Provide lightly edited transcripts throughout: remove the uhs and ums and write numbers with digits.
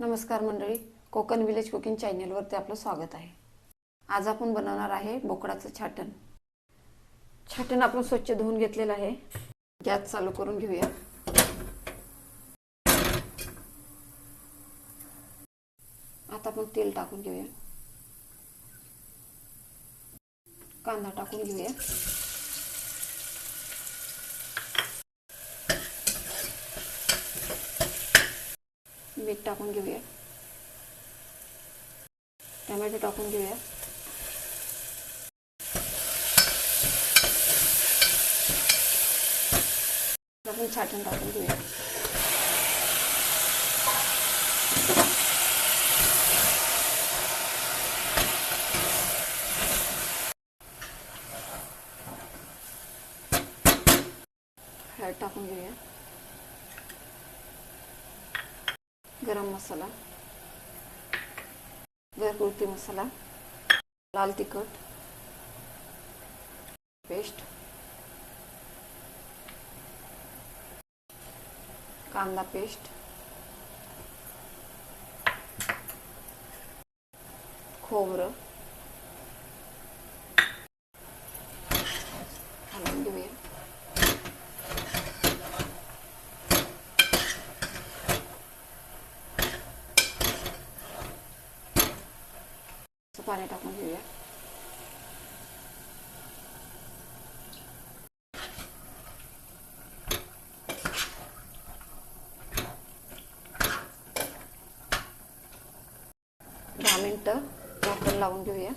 नमस्कार मंडळी, Konkan village cooking चॅनलवरती आपलं स्वागत आहे। आज आपण बनवणार आहे बोकडाचं छाटण। छाटण आपण स्वच्छ धुवून घेतलेलं आहे। गॅस चालू करून घेऊया। आता आपण तेल टाकून घेऊया। कांदा टाकून घेऊया। मीठ टाकून घेऊया। टोमॅटो टाकून घेऊया। आपण छाटण टाकून घेऊया। हळद टाकून घेऊया। गरम मसाला, घरगुती मसाला, लाल तिखट पेस्ट, कांदा पेस्ट, खोबरं घालून घेऊया। पाणी टाकून घेऊया। दहा मिनिटं झाकण लावून घेऊया।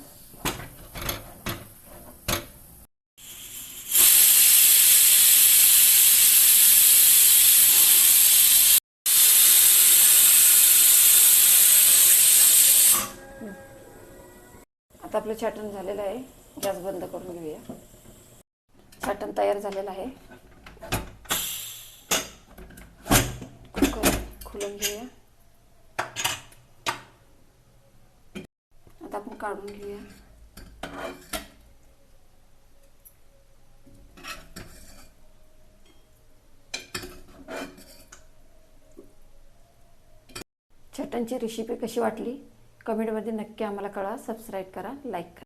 आता आपलं छाटण झालेलं आहे। गॅस बंद करून घेऊया। छाटण तयार झालेलं आहे। कुकर खोलून घेऊया। आता आपण काढून घेऊया। छाटणची रेसिपी कशी वाटली कमेंटमध्ये नक्की आम्हाला कळवा। सबस्क्राईब करा, लाईक करा।